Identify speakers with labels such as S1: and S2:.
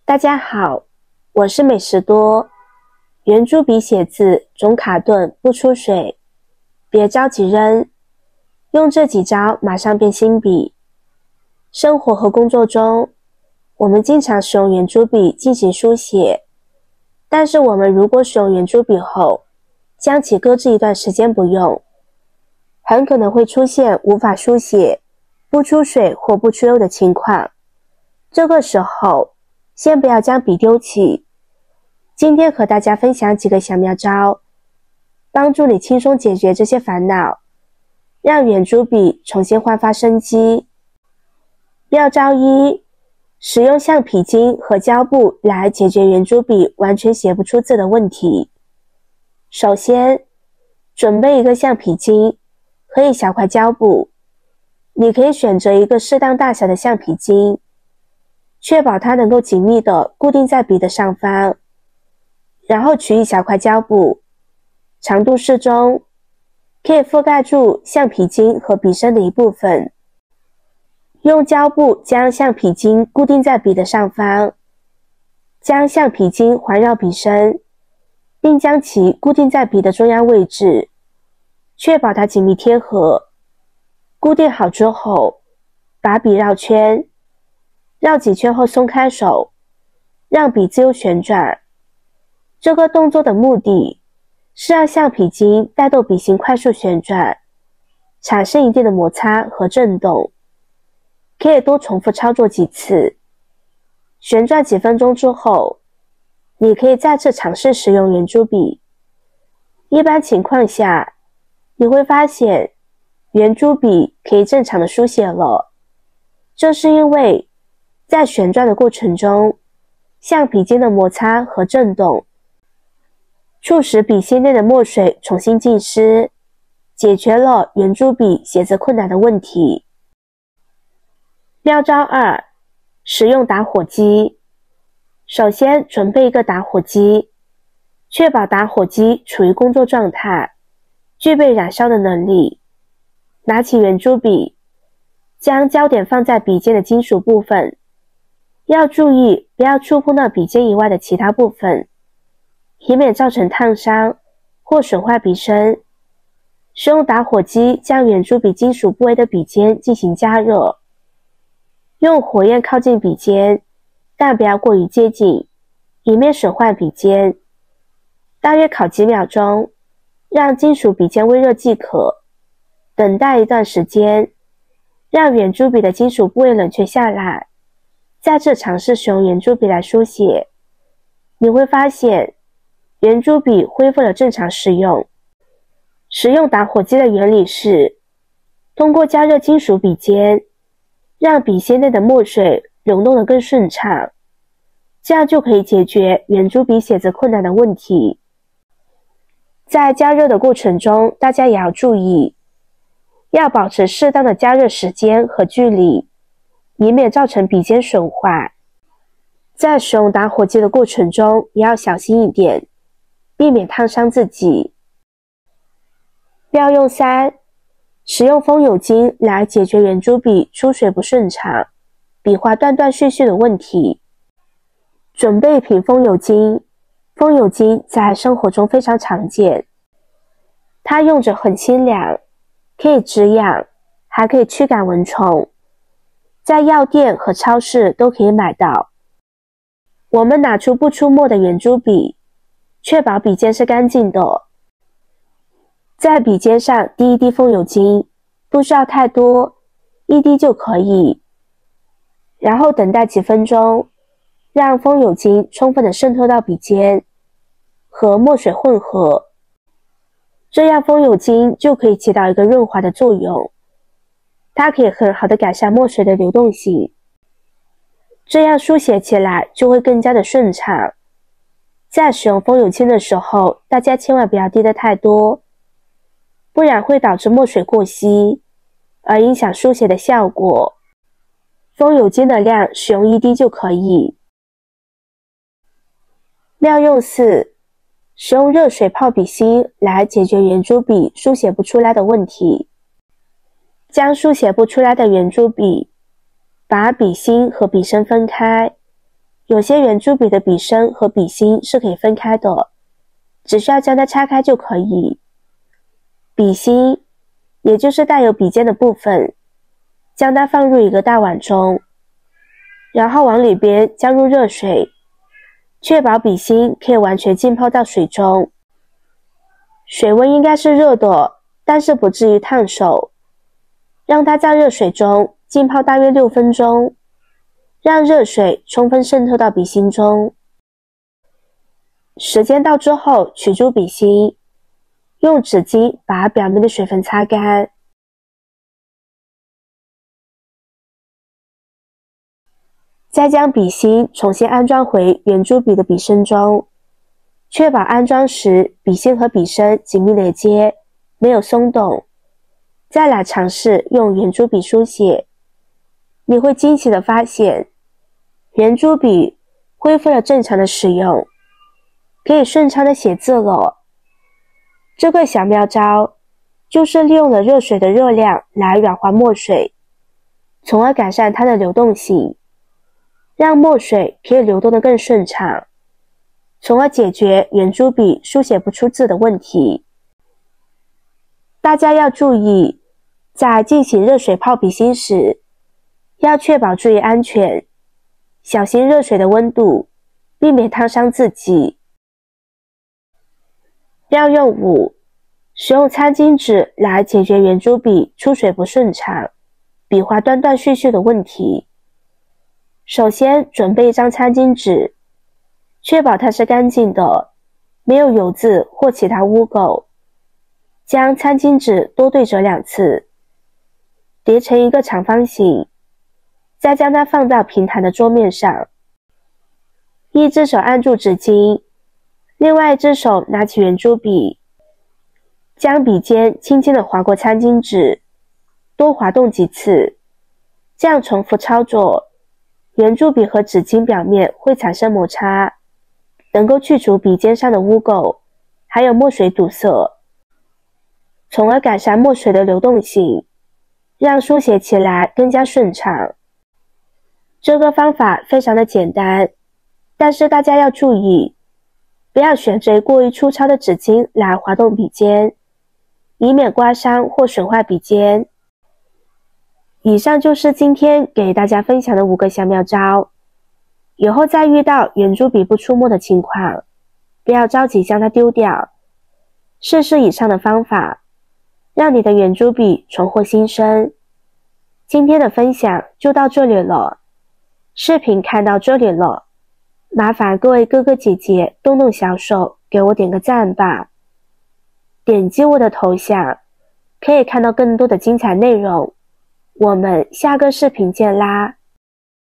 S1: 大家好，我是美食多。圆珠笔写字总卡顿不出水，别着急扔，用这几招马上变新笔。生活和工作中，我们经常使用圆珠笔进行书写，但是我们如果使用圆珠笔后，将其搁置一段时间不用，很可能会出现无法书写、不出水或不出釉的情况。这个时候，先不要将笔丢弃。今天和大家分享几个小妙招，帮助你轻松解决这些烦恼，让圆珠笔重新焕发生机。妙招一：使用橡皮筋和胶布来解决圆珠笔完全写不出字的问题。首先，准备一个橡皮筋和一小块胶布，你可以选择一个适当大小的橡皮筋，确保它能够紧密地固定在笔的上方，然后取一小块胶布，长度适中，可以覆盖住橡皮筋和笔身的一部分。用胶布将橡皮筋固定在笔的上方，将橡皮筋环绕笔身，并将其固定在笔的中央位置，确保它紧密贴合。固定好之后，把笔绕圈，绕几圈后松开手，让笔自由旋转。这个动作的目的是让橡皮筋带动笔芯快速旋转，产生一定的摩擦和震动。可以多重复操作几次。旋转几分钟之后，你可以再次尝试使用圆珠笔。一般情况下，你会发现圆珠笔可以正常的书写了。这是因为在旋转的过程中，橡皮筋的摩擦和震动促使笔芯内的墨水重新浸湿，解决了圆珠笔写字困难的问题。妙招二：使用打火机。首先准备一个打火机，确保打火机处于工作状态，具备燃烧的能力。拿起圆珠笔，将焦点放在笔尖的金属部分，要注意不要触碰到笔尖以外的其他部分，以免造成烫伤或损坏笔身。使用打火机将圆珠笔金属部位的笔尖进行加热，用火焰靠近笔尖，但不要过于接近，以免损坏笔尖。大约烤几秒钟，让金属笔尖微热即可。等待一段时间，让圆珠笔的金属部位冷却下来，再次尝试使用圆珠笔来书写。你会发现，圆珠笔恢复了正常使用。使用打火机的原理是，通过加热金属笔尖，让笔芯内的墨水流动得更顺畅，这样就可以解决圆珠笔写字困难的问题。在加热的过程中，大家也要注意，要保持适当的加热时间和距离，以免造成笔尖损坏。在使用打火机的过程中，也要小心一点，避免烫伤自己。妙用三：使用风油精来解决圆珠笔出水不顺畅、笔画断断续续的问题。准备一瓶风油精。风油精在生活中非常常见，它用着很清凉，可以止痒，还可以驱赶蚊虫，在药店和超市都可以买到。我们拿出不出墨的圆珠笔，确保笔尖是干净的，在笔尖上滴一滴风油精，不需要太多，一滴就可以。然后等待几分钟，让风油精充分的渗透到笔尖，和墨水混合，这样风油精就可以起到一个润滑的作用，它可以很好的改善墨水的流动性，这样书写起来就会更加的顺畅。在使用风油精的时候，大家千万不要滴得太多，不然会导致墨水过稀，而影响书写的效果。风油精的量使用一滴就可以。妙用四：使用热水泡笔芯来解决圆珠笔书写不出来的问题。将书写不出来的圆珠笔，把笔芯和笔身分开，有些圆珠笔的笔身和笔芯是可以分开的，只需要将它拆开就可以。笔芯，也就是带有笔尖的部分，将它放入一个大碗中，然后往里边加入热水，确保笔芯可以完全浸泡到水中。水温应该是热的，但是不至于烫手。让它在热水中浸泡大约6分钟，让热水充分渗透到笔芯中。时间到之后，取出笔芯，用纸巾把表面的水分擦干。再将笔芯重新安装回圆珠笔的笔身中，确保安装时笔芯和笔身紧密连接，没有松动。再来尝试用圆珠笔书写，你会惊喜地发现，圆珠笔恢复了正常的使用，可以顺畅地写字了。这个小妙招就是利用了热水的热量来软化墨水，从而改善它的流动性，让墨水可以流动得更顺畅，从而解决圆珠笔书写不出字的问题。大家要注意，在进行热水泡笔芯时，要确保注意安全，小心热水的温度，避免烫伤自己。妙用5：使用餐巾纸来解决圆珠笔出水不顺畅、笔画断断续续的问题。首先准备一张餐巾纸，确保它是干净的，没有油渍或其他污垢。将餐巾纸多对折2次，叠成一个长方形，再将它放到平坦的桌面上。一只手按住纸巾，另外一只手拿起圆珠笔，将笔尖轻轻地划过餐巾纸，多滑动几次，这样重复操作，圆珠笔和纸巾表面会产生摩擦，能够去除笔尖上的污垢，还有墨水堵塞，从而改善墨水的流动性，让书写起来更加顺畅。这个方法非常的简单，但是大家要注意，不要选择过于粗糙的纸巾来滑动笔尖，以免刮伤或损坏笔尖。以上就是今天给大家分享的5个小妙招。以后再遇到圆珠笔不出墨的情况，不要着急将它丢掉，试试以上的方法，让你的圆珠笔重获新生。今天的分享就到这里了，视频看到这里了，麻烦各位哥哥姐姐动动小手给我点个赞吧。点击我的头像，可以看到更多的精彩内容。我们下个视频见啦！